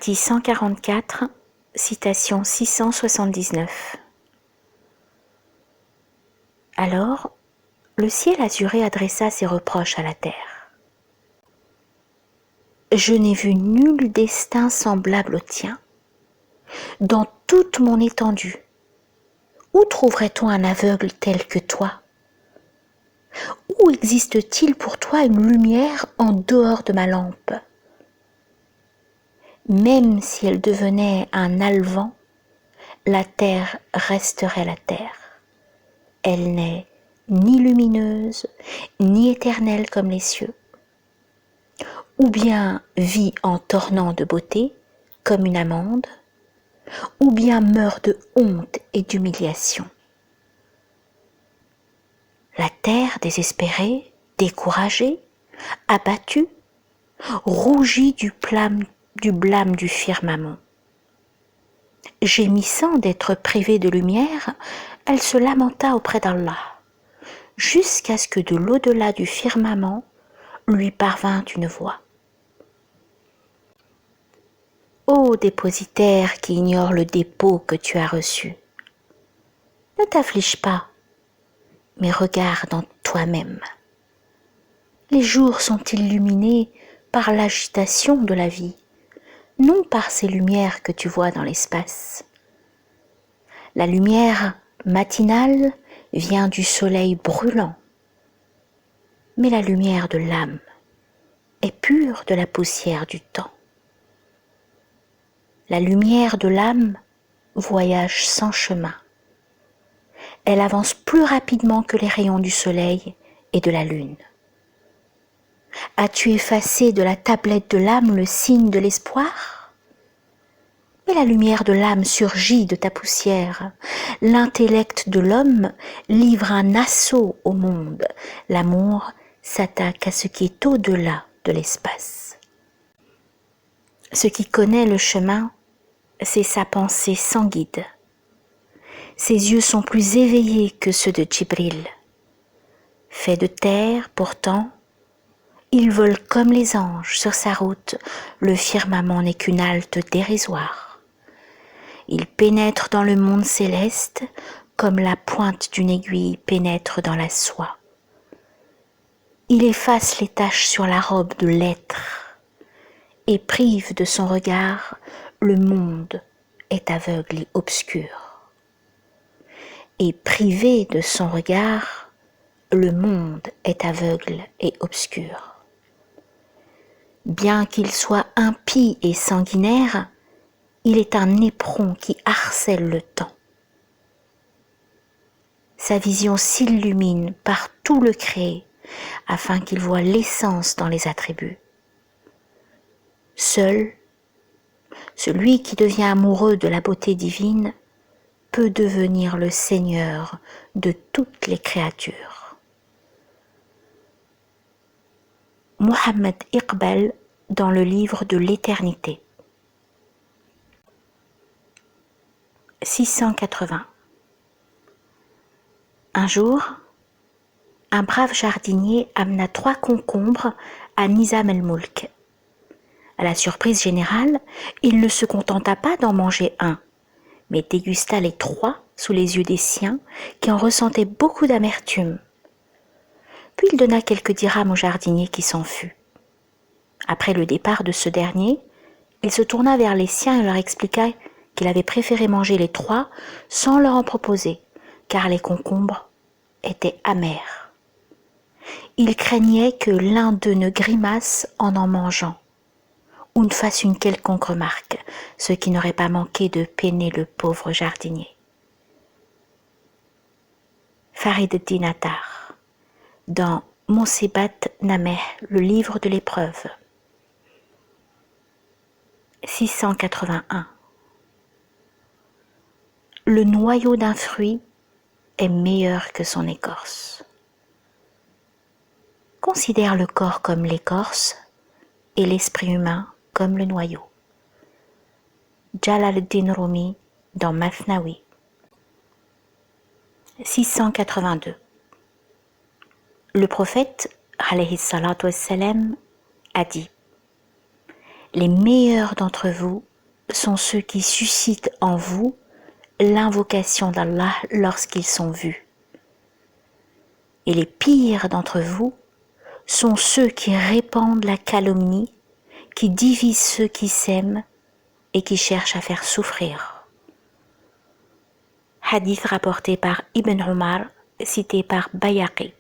Partie 144, citation 679. Alors, le ciel azuré adressa ses reproches à la terre. Je n'ai vu nul destin semblable au tien. Dans toute mon étendue, où trouverait-on un aveugle tel que toi? Où existe-t-il pour toi une lumière en dehors de ma lampe? Même si elle devenait un alevant, la terre resterait la terre. Elle n'est ni lumineuse, ni éternelle comme les cieux. Ou bien vit en tornant de beauté, comme une amande, ou bien meurt de honte et d'humiliation. La terre désespérée, découragée, abattue, rougit du blâme du firmament. Gémissant d'être privée de lumière, elle se lamenta auprès d'Allah, jusqu'à ce que de l'au-delà du firmament lui parvint une voix. Ô dépositaire qui ignore le dépôt que tu as reçu, ne t'afflige pas, mais regarde en toi-même. Les jours sont illuminés par l'agitation de la vie, non par ces lumières que tu vois dans l'espace. La lumière matinale vient du soleil brûlant, mais la lumière de l'âme est pure de la poussière du temps. La lumière de l'âme voyage sans chemin. Elle avance plus rapidement que les rayons du soleil et de la lune. As-tu effacé de la tablette de l'âme le signe de l'espoir? Mais la lumière de l'âme surgit de ta poussière. L'intellect de l'homme livre un assaut au monde. L'amour s'attaque à ce qui est au-delà de l'espace. Ce qui connaît le chemin, c'est sa pensée sans guide. Ses yeux sont plus éveillés que ceux de Djibril. Fait de terre, pourtant, il vole comme les anges sur sa route, le firmament n'est qu'une halte dérisoire. Il pénètre dans le monde céleste comme la pointe d'une aiguille pénètre dans la soie. Il efface les taches sur la robe de l'être et prive de son regard, le monde est aveugle et obscur. Et privé de son regard, le monde est aveugle et obscur. Bien qu'il soit impie et sanguinaire, il est un éperon qui harcèle le temps. Sa vision s'illumine par tout le créé, afin qu'il voie l'essence dans les attributs. Seul, celui qui devient amoureux de la beauté divine peut devenir le Seigneur de toutes les créatures. Mohammed Iqbal dans le livre de l'éternité. 680. Un jour, un brave jardinier amena 3 concombres à Nizam el-Mulk. À la surprise générale, il ne se contenta pas d'en manger un, mais dégusta les 3 sous les yeux des siens qui en ressentaient beaucoup d'amertume. Puis il donna quelques dirhams au jardinier qui s'en fut. Après le départ de ce dernier, il se tourna vers les siens et leur expliqua qu'il avait préféré manger les 3 sans leur en proposer, car les concombres étaient amers. Il craignait que l'un d'eux ne grimace en mangeant, ou ne fasse une quelconque remarque, ce qui n'aurait pas manqué de peiner le pauvre jardinier. Farid Din Attar, dans Monsibat Nameh, le livre de l'épreuve. 681. Le noyau d'un fruit est meilleur que son écorce. Considère le corps comme l'écorce et l'esprit humain comme le noyau. Jalal ad-Din Rumi dans Mathnawi. 682. Le prophète, alayhi salatu wassalam, a dit: les meilleurs d'entre vous sont ceux qui suscitent en vous l'invocation d'Allah lorsqu'ils sont vus. Et les pires d'entre vous sont ceux qui répandent la calomnie, qui divisent ceux qui s'aiment et qui cherchent à faire souffrir. Hadith rapporté par Ibn Omar, cité par Bayhaqi.